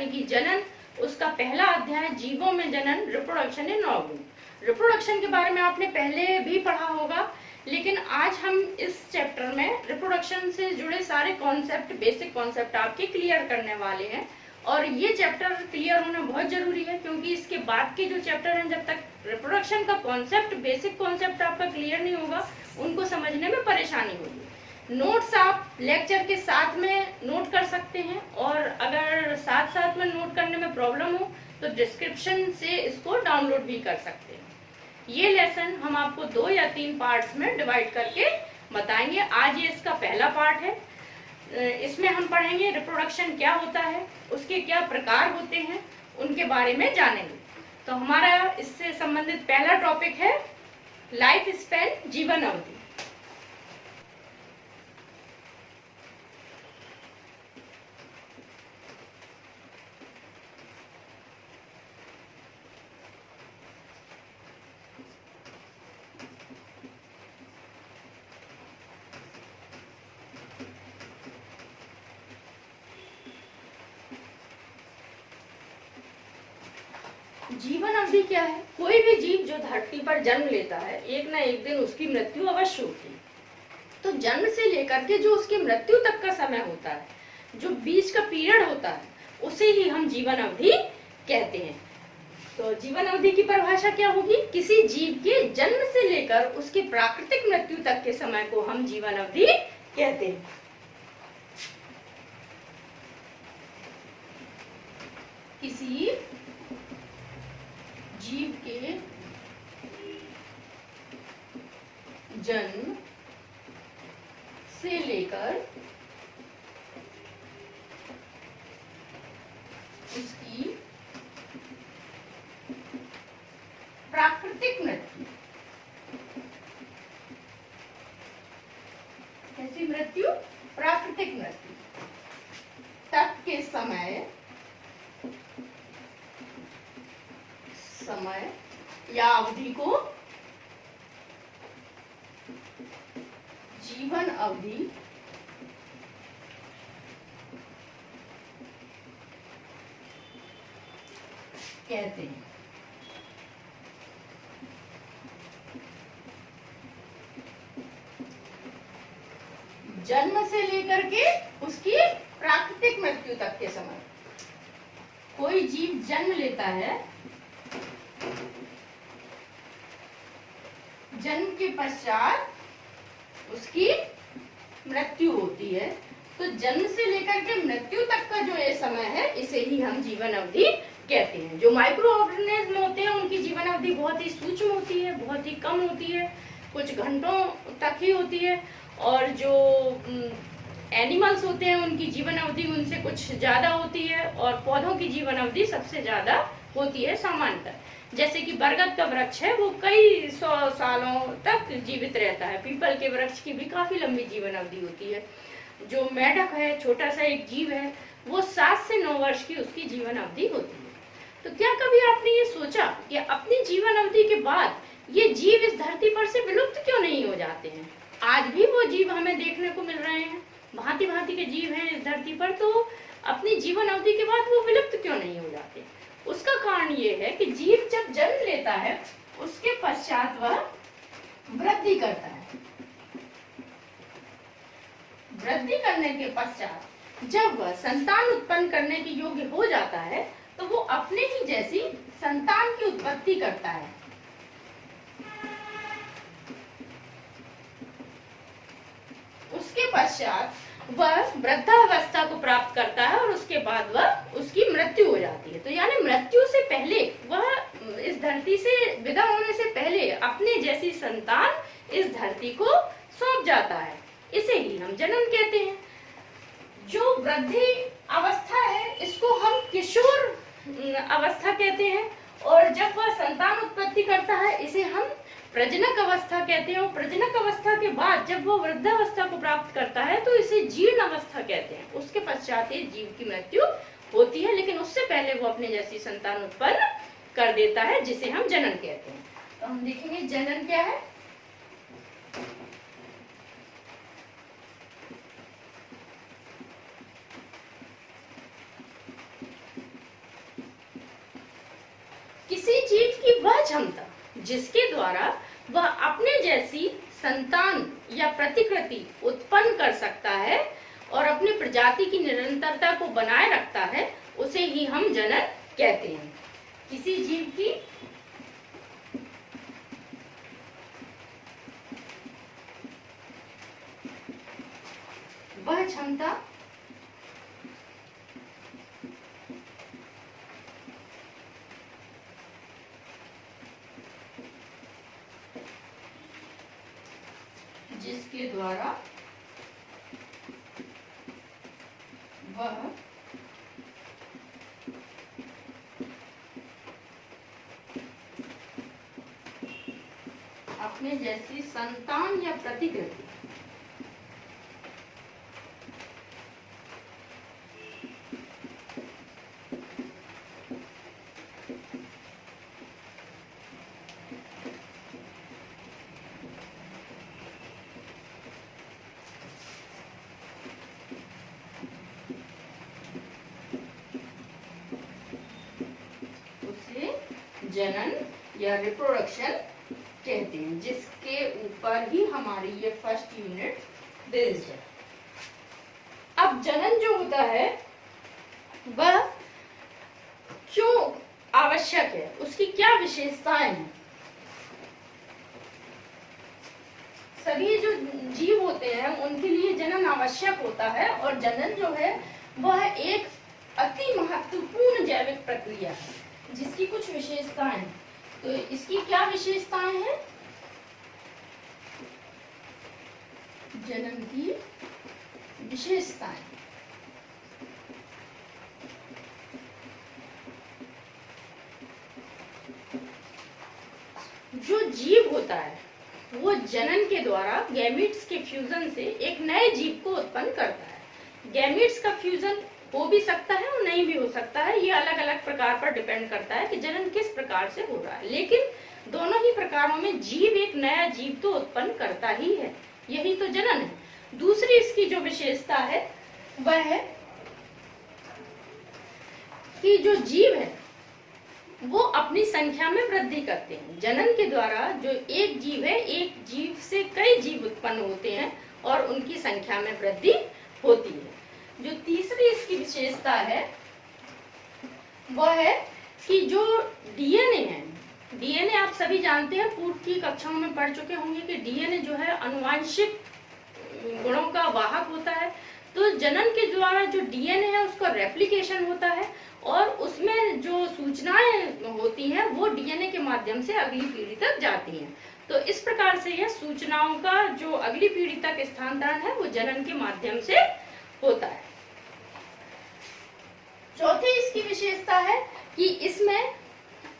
कि जनन, उसका पहला अध्याय जीवों में जनन, रिप्रोडक्शन इन ऑर्गन। रिप्रोडक्शन के बारे में आपने पहले भी पढ़ा होगा, लेकिन आज हम इस चैप्टर में रिप्रोडक्शन से जुड़े सारे कॉन्सेप्ट, बेसिक कॉन्सेप्ट आपके क्लियर करने वाले हैं। और ये चैप्टर क्लियर होना बहुत जरूरी है, क्योंकि इसके बाद के जो चैप्टर हैं, जब तक रिप्रोडक्शन का कॉन्सेप्ट, बेसिक कॉन्सेप्ट आपका क्लियर नहीं होगा, उनको समझने में परेशानी होगी। नोट्स आप लेक्चर के साथ में नोट कर सकते हैं, और अगर साथ साथ में नोट करने में प्रॉब्लम हो तो डिस्क्रिप्शन से इसको डाउनलोड भी कर सकते हैं। ये लेसन हम आपको 2 या 3 पार्ट्स में डिवाइड करके बताएंगे। आज ये इसका पहला पार्ट है। इसमें हम पढ़ेंगे रिप्रोडक्शन क्या होता है, उसके क्या प्रकार होते हैं, उनके बारे में जानेंगे। तो हमारा इससे संबंधित पहला टॉपिक है लाइफ स्पैन, जीवन अवधि। जीवन अवधि क्या है? कोई भी जीव जो धरती पर जन्म लेता है, एक ना एक दिन उसकी मृत्यु अवश्य होती है। तो जन्म से लेकर के जो उसकी मृत्यु तक का समय होता है, जो बीच का पीरियड होता है, उसे ही हम जीवन अवधि कहते हैं। तो जीवन अवधि की परिभाषा क्या होगी? किसी जीव के जन्म से लेकर उसकी प्राकृतिक मृत्यु तक के समय को हम जीवन अवधि कहते हैं। किसी जीव के जन्म से लेकर उसकी प्राकृतिक मृत्यु, कैसी मृत्यु? प्राकृतिक मृत्यु तक के समय या अवधि को जीवन अवधि कहते हैं। जन्म से लेकर के उसकी प्राकृतिक मृत्यु तक के समय, कोई जीव जन्म लेता है, जन्म के पश्चात उसकी मृत्यु होती है, तो जन्म से लेकर के मृत्यु तक का जो ये समय है, इसे ही हम जीवन अवधि कहते हैं। जो माइक्रो ऑर्गेनिज्म होते हैं, उनकी जीवन अवधि बहुत ही सूक्ष्म होती है, बहुत ही कम होती है, कुछ घंटों तक ही होती है। और जो एनिमल्स होते हैं, उनकी जीवन अवधि उनसे कुछ ज्यादा होती है, और पौधों की जीवन अवधि सबसे ज्यादा होती है सामान्यतः। जैसे कि बरगद का वृक्ष है, वो कई 100 सालों तक जीवित रहता है। पीपल के वृक्ष की भी काफी लंबी जीवन अवधि होती है। जो मेढक है, छोटा सा एक जीव है, वो 7 से 9 वर्ष की उसकी जीवन अवधि होती है। तो क्या कभी आपने ये सोचा कि अपनी जीवन अवधि के बाद ये जीव इस धरती पर से विलुप्त क्यों नहीं हो जाते हैं? आज भी वो जीव हमें देखने को मिल रहे हैं, भांति भांति के जीव हैं इस धरती पर, तो अपनी जीवन अवधि के बाद वो विलुप्त क्यों नहीं हो जाते? उसका कारण ये है कि जीव जब जन्म लेता है, उसके पश्चात वह वृद्धि करता है। वृद्धि करने के पश्चात जब वह संतान उत्पन्न करने के योग्य हो जाता है, तो वो अपने ही जैसी संतान की उत्पत्ति करता है। उसके पश्चात वह वृद्धावस्था को प्राप्त करता है, और उसके बाद वह उसकी मृत्यु हो जाती है। तो यानी मृत्यु से पहले, वह इस धरती से विदा होने से पहले अपने जैसी संतान इस धरती को सौंप जाता है। इसे ही हम जनन कहते हैं। जो वृद्धि अवस्था है, इसको हम किशोर अवस्था कहते हैं, और जब वह संतान उत्पत्ति करता है, इसे हम प्रजनक अवस्था कहते हैं। और प्रजनक अवस्था के बाद जब वो वृद्धावस्था को प्राप्त करता है, तो इसे जीर्ण अवस्था कहते हैं। उसके पश्चात ये जीव की मृत्यु होती है, लेकिन उससे पहले वो अपने जैसी संतान उत्पन्न कर देता है, जिसे हम जनन कहते हैं। तो हम देखेंगे जनन क्या है। किसी जीव की वह क्षमता जिसके द्वारा वह अपने जैसी संतान या प्रतिकृति उत्पन्न कर सकता है और अपनी प्रजाति की निरंतरता को बनाए रखता है, उसे ही हम जनन कहते हैं। किसी जीव की वह क्षमता जिसके द्वारा वह अपने जैसी संतान या प्रतिकृति जनन या रिप्रोडक्शन कहते हैं, जिसके ऊपर ही हमारी ये फर्स्ट यूनिट बेस्ड है। अब जनन जो होता है वह क्यों आवश्यक है, उसकी क्या विशेषताएं हैं। सभी जो जीव होते हैं उनके लिए जनन आवश्यक होता है और जनन जो है वह एक अति महत्वपूर्ण जैविक प्रक्रिया है जिसकी कुछ विशेषताएं हैं। तो इसकी क्या विशेषताएं हैं? जनन की विशेषताएं, जो जीव होता है वो जनन के द्वारा गैमीट्स के फ्यूजन से एक नए जीव को उत्पन्न करता है। गैमीट्स का फ्यूजन हो भी सकता है और नहीं भी हो सकता है, ये अलग अलग प्रकार पर डिपेंड करता है कि जनन किस प्रकार से हो रहा है, लेकिन दोनों ही प्रकारों में जीव एक नया जीव तो उत्पन्न करता ही है, यही तो जनन है। दूसरी इसकी जो विशेषता है वह है कि जो जीव है वो अपनी संख्या में वृद्धि करते हैं। जनन के द्वारा जो एक जीव है, एक जीव से कई जीव उत्पन्न होते हैं और उनकी संख्या में वृद्धि होती है। जो तीसरी इसकी विशेषता है वह है कि जो डीएनए है, डीएनए आप सभी जानते हैं, पूर्व की कक्षाओं में पढ़ चुके होंगे कि डीएनए जो है अनुवांशिक गुणों का वाहक होता है। तो जनन के द्वारा जो डीएनए है उसका रेप्लिकेशन होता है और उसमें जो सूचनाएं होती हैं वो डीएनए के माध्यम से अगली पीढ़ी तक जाती हैं। तो इस प्रकार से यह सूचनाओं का जो अगली पीढ़ी तक स्थानांतरण है वो जनन के माध्यम से होता है। चौथी इसकी विशेषता है कि इसमें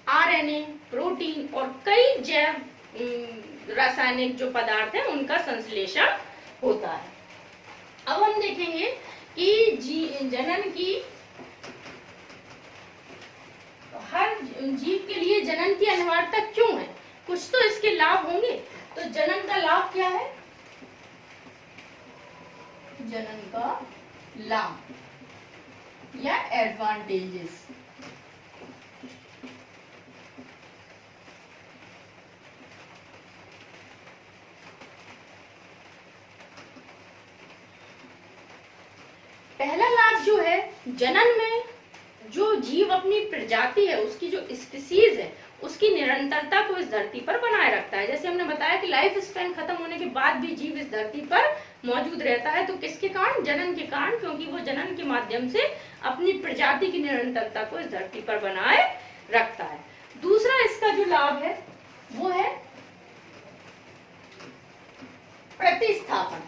आरएनए, प्रोटीन और कई जैव रासायनिक जो पदार्थ हैं उनका संश्लेषण होता है। अब हम देखेंगे कि जनन की हर जीव के लिए जनन की अनिवार्यता क्यों है, कुछ तो इसके लाभ होंगे। तो जनन का लाभ क्या है? जनन का लाभ या एडवांटेजेस, पहला लाभ जो है जनन में जो जीव अपनी प्रजाति है, उसकी जो स्पीसीज है उसकी निरंतरता को इस धरती पर बनाए रखता है। जैसे हमने बताया कि लाइफ स्पैन खत्म होने के बाद भी जीव इस धरती पर मौजूद रहता है, तो किसके कारण? जनन के कारण, क्योंकि वो जनन के माध्यम से अपनी प्रजाति की निरंतरता को इस धरती पर बनाए रखता है। दूसरा इसका जो लाभ है वो है प्रतिस्थापन।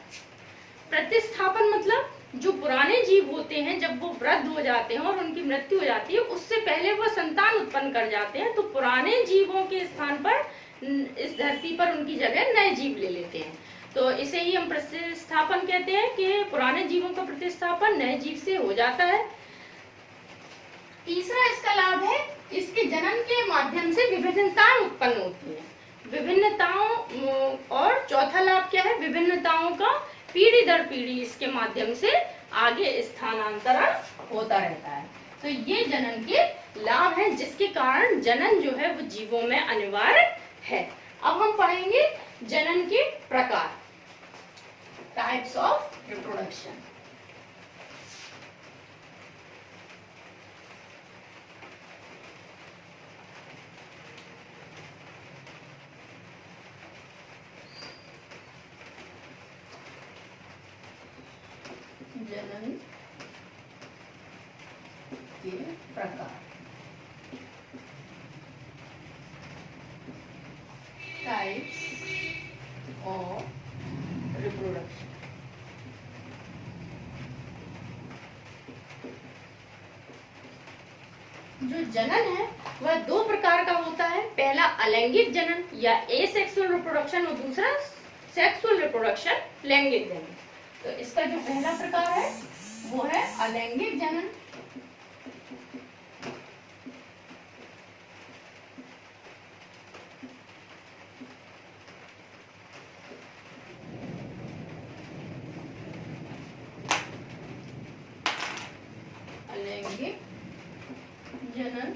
प्रतिस्थापन मतलब जो पुराने जीव होते हैं जब वो वृद्ध हो जाते हैं और उनकी मृत्यु हो जाती है, उससे पहले वो संतान उत्पन्न कर जाते हैं, तो पुराने जीवों के स्थान पर इस धरती पर उनकी जगह नए जीव ले लेते हैं। तो इसे ही हम प्रतिस्थापन कहते हैं कि पुराने जीवों का प्रतिस्थापन नए जीव से हो जाता है। तीसरा इसका लाभ है इसके जनन के माध्यम से विभिन्नताएं उत्पन्न होती हैं, विभिन्नताओं। और चौथा लाभ क्या है? विभिन्नताओं का पीढ़ी दर पीढ़ी इसके माध्यम से आगे स्थानांतरण होता रहता है। तो ये जनन के लाभ हैं, जिसके कारण जनन जो है वो जीवों में अनिवार्य है। अब हम पढ़ेंगे जनन के प्रकार, टाइप्स ऑफ रिप्रोडक्शन। जनन के प्रकार, टाइप्स ऑफ रिप्रोडक्शन। जो जनन है वह दो प्रकार का होता है, पहला अलैंगिक जनन या एसेक्सुअल रिप्रोडक्शन और दूसरा सेक्सुअल रिप्रोडक्शन, लैंगिक जनन। तो इसका जो पहला प्रकार है वो है अलैंगिक जनन। अलैंगिक जनन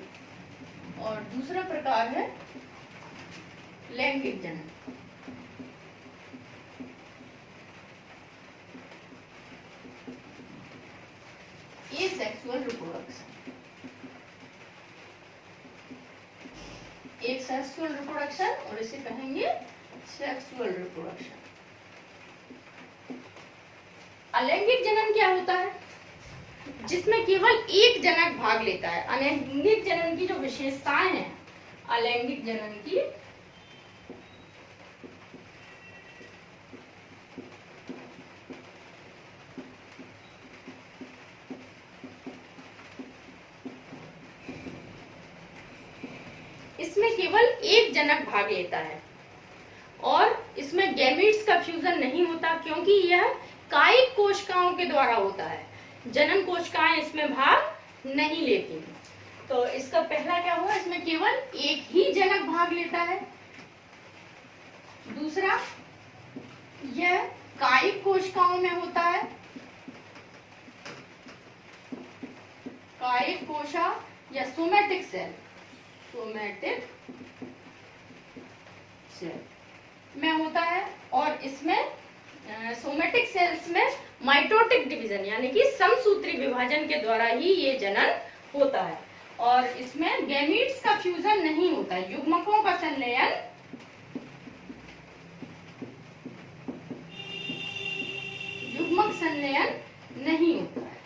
और दूसरा प्रकार है लैंगिक जनन। एसेक्सुअल रिप्रोडक्शन, एक सेक्सुअल रिप्रोडक्शन और इसे कहेंगे सेक्सुअल रिप्रोडक्शन। अलैंगिक जनन क्या होता है? जिसमें केवल एक जनक भाग लेता है। अलैंगिक जनन की जो विशेषताएं हैं, अलैंगिक जनन की इसमें केवल एक जनक भाग लेता है और इसमें गैमीट्स का फ्यूजन नहीं होता, क्योंकि यह कायिक कोशिकाओं के द्वारा होता है। जनन कोशिकाएं इसमें भाग नहीं लेती हैं। तो इसका पहला क्या हुआ, इसमें केवल एक ही जनक भाग लेता है। दूसरा, यह कायिक कोशिकाओं में होता है, कायिक कोशा या सोमैटिक सेल, सोमैटिक सेल में होता है। और इसमें सोमैटिक सेल्स में माइटोटिक डिवीजन यानी कि समसूत्री विभाजन के द्वारा ही ये जनन होता है। और इसमें गैमीट्स का फ्यूजन नहीं होता, युग्मकों का संलयन युग्मक संलयन नहीं होता है।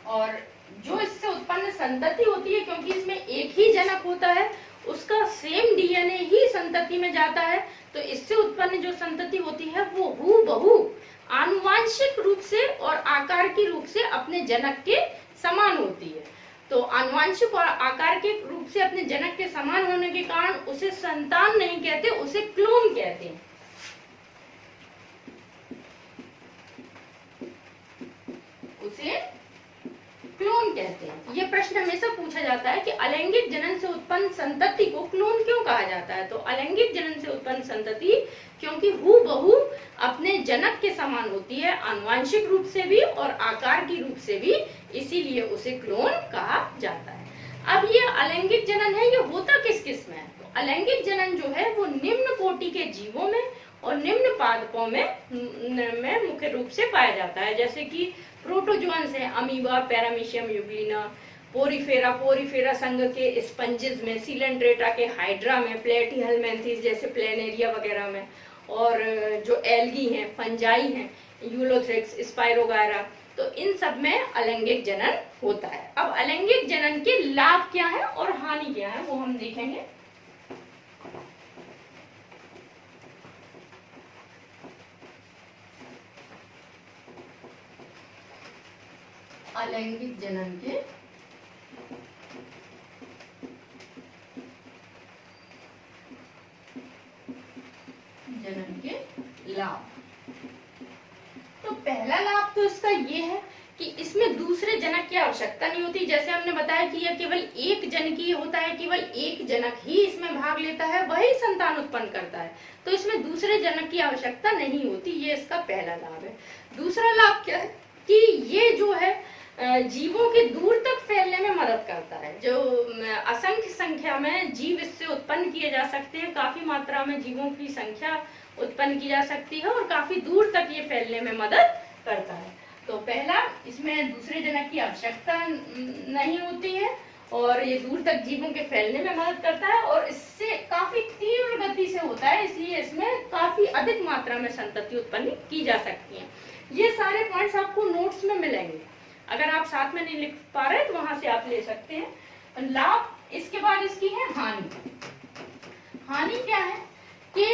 और जो इससे उत्पन्न संतति होती है, क्योंकि इसमें एक ही जनक होता है, उसका सेम डीएनए ही संतति में जाता है, तो इससे उत्पन्न जो संतति होती है वो हूबहू आनुवांशिक रूप से और आकार के रूप से अपने जनक के समान होती है। तो आनुवांशिक और आकार के रूप से अपने जनक के समान होने के कारण उसे संतान नहीं कहते, उसे क्लोन कहते हैं। उसे क्लोन कहते हैं। यह प्रश्न हमेशा पूछा जाता है कि अलैंगिक जनन से उत्पन्न संतति को क्लोन क्यों कहा जाता है? तो अलैंगिक जनन से उत्पन्न संतति क्योंकि हूबहू अपने जनक के समान होती है, आनुवांशिक रूप से भी और आकार की रूप से भी, इसीलिए उसे क्लोन कहा जाता है। अब ये अलैंगिक जनन है, ये होता किस किस में है? तो अलैंगिक जनन जो है वो निम्न कोटि के जीवों में और निम्न पादपों में मुख्य रूप से पाया जाता है, जैसे कि प्रोटोजोअन्स है, अमीबा, पैरामीशियम यूग्लिना, पोरीफेरा संघ के स्पंजेस में, सिलेंड्रेटा के हाइड्रा में, प्लेटीहेलमिन्थेस जैसे प्लेनेरिया वगैरह में, और जो एल्गी हैं, फंजाई हैं, यूलोथ्रिक्स, स्पाइरोगायरा, तो इन सब में अलैंगिक जनन होता है। अब अलैंगिक जनन के लाभ क्या है और हानि क्या है वो हम देखेंगे। अलैंगिक जनन के लाभ। तो पहला लाभ तो इसका ये है कि इसमें दूसरे जनक की आवश्यकता नहीं होती। जैसे हमने बताया कि यह केवल एक जनकीय होता है, केवल एक जनक ही इसमें भाग लेता है, वही संतान उत्पन्न करता है, तो इसमें दूसरे जनक की आवश्यकता नहीं होती। ये इसका पहला लाभ है। दूसरा लाभ क्या है कि ये जो है जीवों के दूर तक फैलने में मदद करता है। जो असंख्य संख्या में जीव इससे उत्पन्न किए जा सकते हैं, काफी मात्रा में जीवों की संख्या उत्पन्न की जा सकती है और काफी दूर तक ये फैलने में मदद करता है। तो पहला, इसमें दूसरे जनक की आवश्यकता नहीं होती है और ये दूर तक जीवों के फैलने में मदद करता है और इससे काफी तीव्र गति से होता है, इसलिए इसमें काफी अधिक मात्रा में संतति उत्पन्न की जा सकती है। ये सारे पॉइंट्स आपको नोट्स में मिलेंगे, अगर आप साथ में नहीं लिख पा रहे तो वहां से आप ले सकते हैं। लाभ, इसके बाद इसकी है हानि। हानि क्या है कि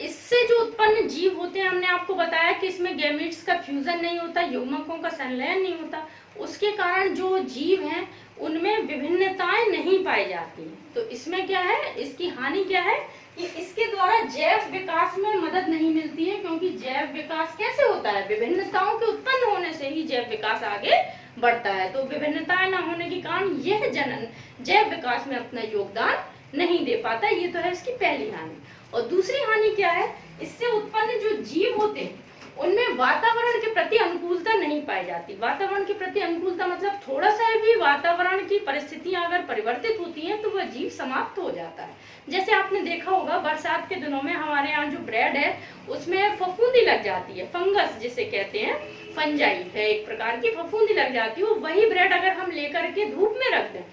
इससे जो उत्पन्न जीव होते हैं, हमने आपको बताया कि इसमें गैमीट्स का फ्यूजन नहीं होता, युग्मकों का संलयन नहीं होता, उसके कारण जो जीव हैं उनमें विभिन्नताएं नहीं पाई जाती हैं। तो इसमें क्या है, इसकी हानि क्या है कि इसके द्वारा जैव विकास में मदद नहीं मिलती है, क्योंकि जैव विकास कैसे होता है, विभिन्नताओं के उत्पन्न होने से ही जैव विकास आगे बढ़ता है। तो विभिन्नताएं न होने के कारण यह जनन जैव विकास में अपना योगदान नहीं दे पाता। ये तो है इसकी पहली हानि। और दूसरी हानि क्या है, इससे उत्पन्न जो जीव होते हैं उनमें वातावरण के प्रति अनुकूलता नहीं पाई जाती। वातावरण के प्रति अनुकूलता मतलब थोड़ा सा भी वातावरण की परिस्थितियां अगर परिवर्तित होती हैं तो वह जीव समाप्त हो जाता है। जैसे आपने देखा होगा बरसात के दिनों में हमारे यहाँ जो ब्रेड है उसमें फफूंदी लग जाती है, फंगस जिसे कहते हैं, फंजाई है एक प्रकार की, फफूंदी लग जाती है। वही ब्रेड अगर हम लेकर के धूप में रख दें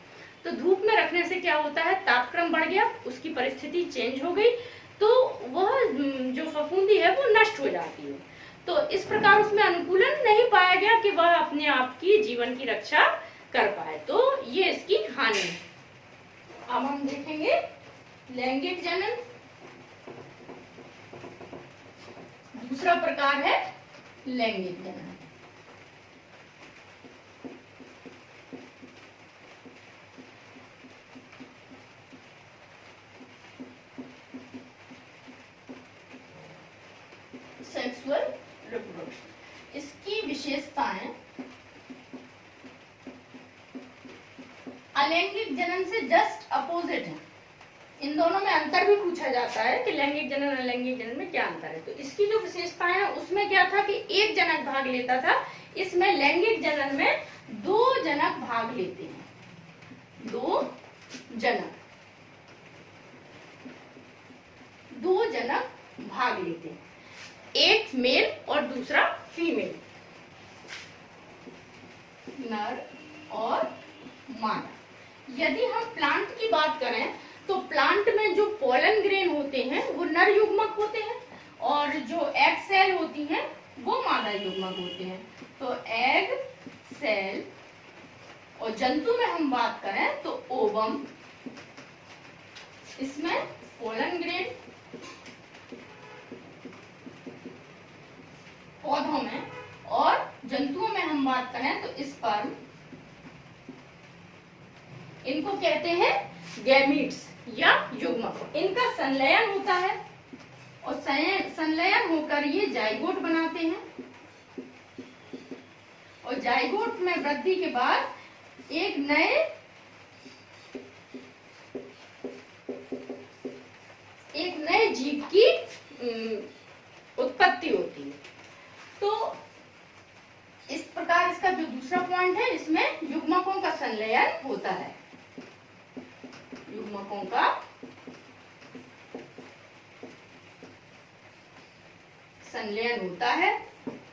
तो धूप में रखने से क्या होता है, तापक्रम बढ़ गया, उसकी परिस्थिति चेंज हो गई, तो वह जो फफूंदी है वो नष्ट हो जाती है। तो इस प्रकार उसमें अनुकूलन नहीं पाया गया कि वह अपने आप की जीवन की रक्षा कर पाए। तो ये इसकी हानि है। अब हम देखेंगे लैंगिक जनन। दूसरा प्रकार है लैंगिक जनन। सेक्सुअल रिप्रोडक्शन, इसकी विशेषताएं अलैंगिक जनन से जस्ट अपोजिट है। इन दोनों में अंतर भी पूछा जाता है कि लैंगिक जनन अलैंगिक जनन में क्या अंतर है। तो इसकी जो विशेषताएं है उसमें क्या था कि एक जनक भाग लेता था, इसमें लैंगिक जनन में दो जनक भाग लेते हैं, दो जनक भाग लेते हैं, एक मेल और दूसरा फीमेल, नर और मादा। यदि हम प्लांट की बात करें तो प्लांट में जो पोलन ग्रेन होते हैं वो नर युग्मक होते हैं और जो एग सेल होती हैं वो मादा युग्मक होते हैं। तो एग सेल, और जंतु में हम बात करें तो ओवम, इसमें पोलन ग्रेन, पौधों में, और जंतुओं में हम बात करें तो स्पर्म, इनको कहते हैं गैमीट्स या युग्मक। इनका संलयन होता है और संलयन होकर ये जाइगोट बनाते हैं और जाइगोट में वृद्धि के बाद एक नए जीव की उत्पत्ति होती है। तो इस प्रकार इसका जो दूसरा पॉइंट है, इसमें युग्मकों का संलयन होता है, युग्मकों का संलयन होता है।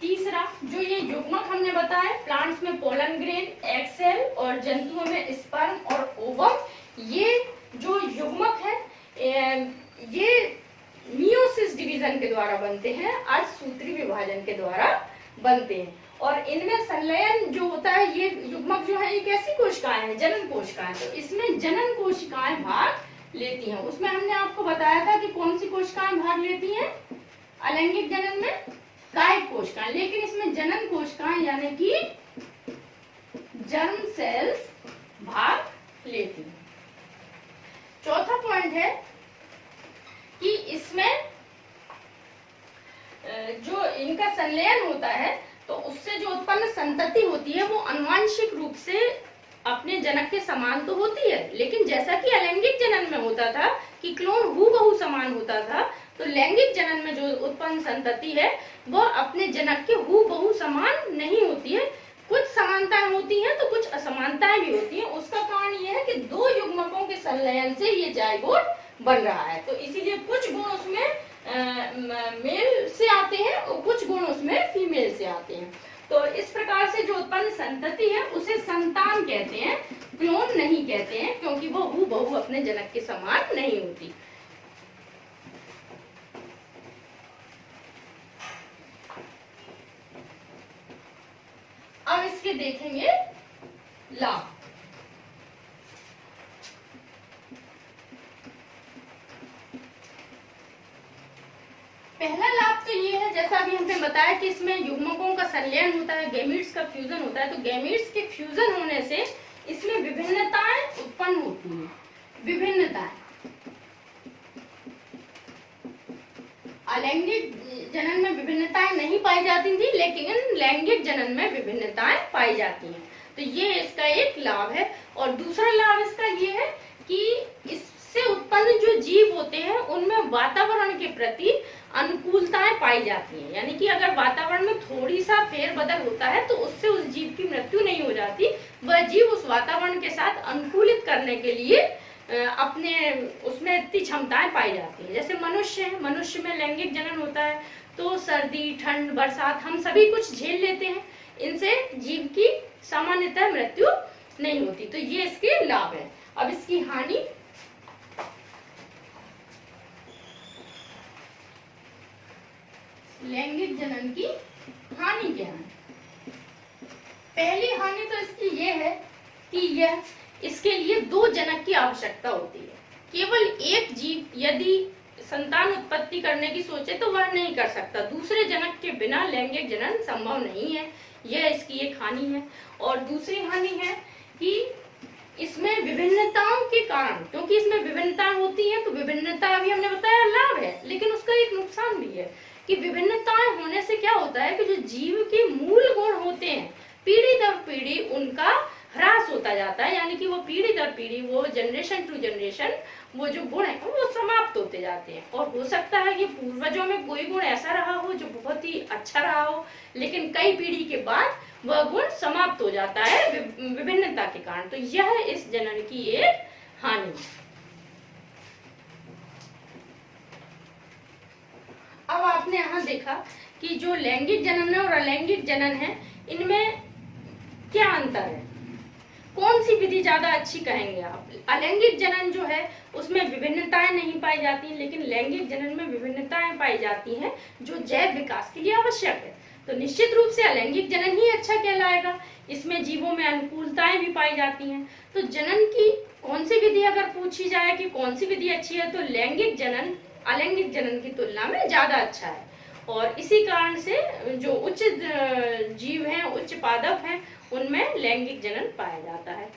तीसरा, जो ये युग्मक हमने बताया, प्लांट्स में पोलन ग्रेन, एग सेल और जंतुओं में स्पर्म और ओवम, ये जो युग्मक है ये मियोसिस डिवीजन के द्वारा बनते हैं, अर्धसूत्री विभाजन के द्वारा बनते हैं। और इनमें संलयन जो होता है, ये युग्मक जो है ये कैसी कोशिकाएं हैं, जनन कोशिकाएं। तो इसमें जनन कोशिकाएं भाग लेती हैं। उसमें हमने आपको बताया था कि कौन सी कोशिकाएं भाग लेती हैं अलैंगिक जनन में, कायिक कोशिकाएं, लेकिन इसमें जनन कोशिकाएं यानी कि जर्म सेल्स भाग लेती हैं। चौथा पॉइंट है कि इसमें जो इनका संलयन होता है तो उससे जो उत्पन्न संतति होती है वो आनुवंशिक रूप से अपने जनक के समान तो होती है, लेकिन जैसा कि अलैंगिक जनन में होता था कि क्लोन हूबहू समान होता था, तो लैंगिक जनन में जो उत्पन्न संतति है वह अपने जनक के हूबहू समान नहीं होती है, कुछ समानताएं होती हैं तो कुछ असमानताएं भी होती हैं। उसका कारण यह है कि दो युग्मकों के संलयन से ये जाइगोट बन रहा है। तो इसीलिए कुछ गुण उसमें मेल से आते हैं और कुछ गुण उसमें फीमेल से आते हैं। तो इस प्रकार से जो उत्पन्न संतति है उसे संतान कहते हैं, क्लोन नहीं कहते हैं, क्योंकि वो हूबहू अपने जनक के समान नहीं होती। अब इसके देखेंगे लाभ। पहला लाभ तो ये है, जैसा अभी हमने बताया कि इसमें युग्मकों का संलयन होता है, गैमीट्स का फ्यूजन होता है। तो गैमीट्स के फ्यूजन होने से इसमें विभिन्नताएं उत्पन्न होती हैं। विभिन्नताएं अलैंगिक जनन में विभिन्नताएं नहीं पाई जाती थी, लेकिन लैंगिक जनन में विभिन्नताएं पाई जाती हैं। तो ये इसका एक लाभ है। और दूसरा लाभ इसका ये है कि इससे उत्पन्न जो जीव होते हैं उनमें वातावरण के प्रति अनुकूलताएं पाई जाती हैं। यानी कि अगर वातावरण में थोड़ी सा फेरबदल होता है तो उससे उस जीव की मृत्यु नहीं हो जाती। वह जीव उस वातावरण के साथ अनुकूलित करने के लिए अपने उसमें इतनी क्षमताएं पाई जाती हैं। जैसे मनुष्य है, मनुष्य में लैंगिक जनन होता है तो सर्दी, ठंड, बरसात हम सभी कुछ झेल लेते हैं। इनसे जीव की सामान्यतः मृत्यु नहीं होती। तो ये इसके लाभ है। अब इसकी हानि, लैंगिक जनन की हानि क्या है? पहली हानि तो इसकी ये है कि यह इसके लिए दो जनक की आवश्यकता होती है। केवल एक जीव यदि संतान उत्पत्ति करने की सोचे तो वह नहीं कर सकता। दूसरे जनक के बिना लैंगिक जनन संभव नहीं है। यह इसकी एक हानि है। और दूसरी हानि है कि इसमें विभिन्नताओं के कारण, क्योंकि इसमें विभिन्नताएं होती हैं तो विभिन्नता अभी हमने बताया लाभ है, लेकिन उसका एक नुकसान भी है कि विभिन्नताएं होने से क्या होता है कि जो जीव के मूल गुण होते हैं पीढ़ी दर पीढ़ी उनका ह्रास होता जाता है। यानी कि वो पीढ़ी दर पीढ़ी, वो जनरेशन टू जनरेशन, वो जो गुण है वो समाप्त होते जाते हैं। और हो सकता है कि पूर्वजों में कोई गुण ऐसा रहा हो जो बहुत ही अच्छा रहा हो, लेकिन कई पीढ़ी के बाद वह गुण समाप्त हो जाता है विभिन्नता के कारण। तो यह इस जनन की एक हानि है। अब आपने यहाँ देखा कि जो लैंगिक जनन है और अलैंगिक जनन है, इनमें क्या अंतर है? कौन सी विधि ज्यादा अच्छी कहेंगे आप? अलैंगिक जनन जो है उसमें विभिन्नताएं नहीं पाई जाती, लेकिन लैंगिक जनन में विभिन्नताएं पाई जाती हैं जो जैव विकास के लिए आवश्यक है। तो निश्चित रूप से अलैंगिक जनन ही अच्छा कहलाएगा। इसमें जीवों में अनुकूलताएं भी पाई जाती हैं। तो जनन की कौन सी विधि अगर पूछी जाए कि कौन सी विधि अच्छी है, तो लैंगिक जनन अलैंगिक जनन की तुलना में ज्यादा अच्छा है। और इसी कारण से जो उच्च जीव हैं, उच्च पादप हैं, उनमें लैंगिक जनन पाया जाता है।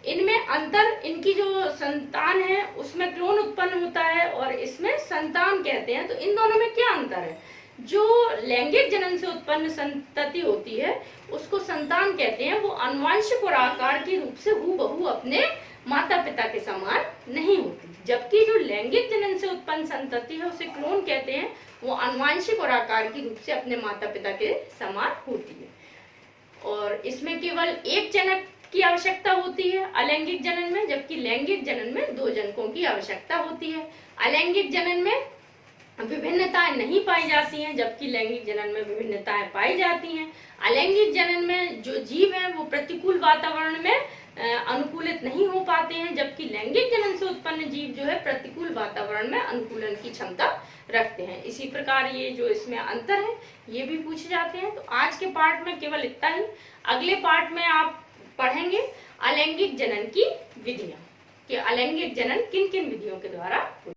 इनमें अंतर, इनकी जो संतान है उसमें क्लोन उत्पन्न होता है और इसमें संतान कहते हैं। तो इन दोनों में क्या अंतर है? जो लैंगिक जनन से उत्पन्न संतति होती है उसको संतान कहते हैं। वो आनुवंशिक और आकार के रूप से हूबहू अपने माता पिता के समान नहीं होती, जबकि जो लैंगिक जनन से उत्पन्न संतति है उसे क्लोन कहते हैं। वो आनुवंशिक और आकार के रूप से अपने माता पिता के समान होती है। और इसमें केवल एक जनक की आवश्यकता होती है अलैंगिक जनन में, जबकि लैंगिक जनन में दो जनकों की आवश्यकता होती है। अलैंगिक जनन में विभिन्नताएं नहीं पाई जाती हैं, जबकि लैंगिक जनन में विभिन्नताएं पाई जाती हैं। अलैंगिक जनन में जो जीव हैं वो प्रतिकूल वातावरण में अनुकूलित नहीं हो पाते हैं, जबकि लैंगिक जनन से उत्पन्न जीव जो है प्रतिकूल वातावरण में अनुकूलन की क्षमता रखते हैं। इसी प्रकार ये जो इसमें अंतर है ये भी पूछे जाते हैं। तो आज के पार्ट में केवल इतना ही। अगले पार्ट में आप पढ़ेंगे अलैंगिक जनन की विधियां, कि अलैंगिक जनन किन किन विधियों के द्वारा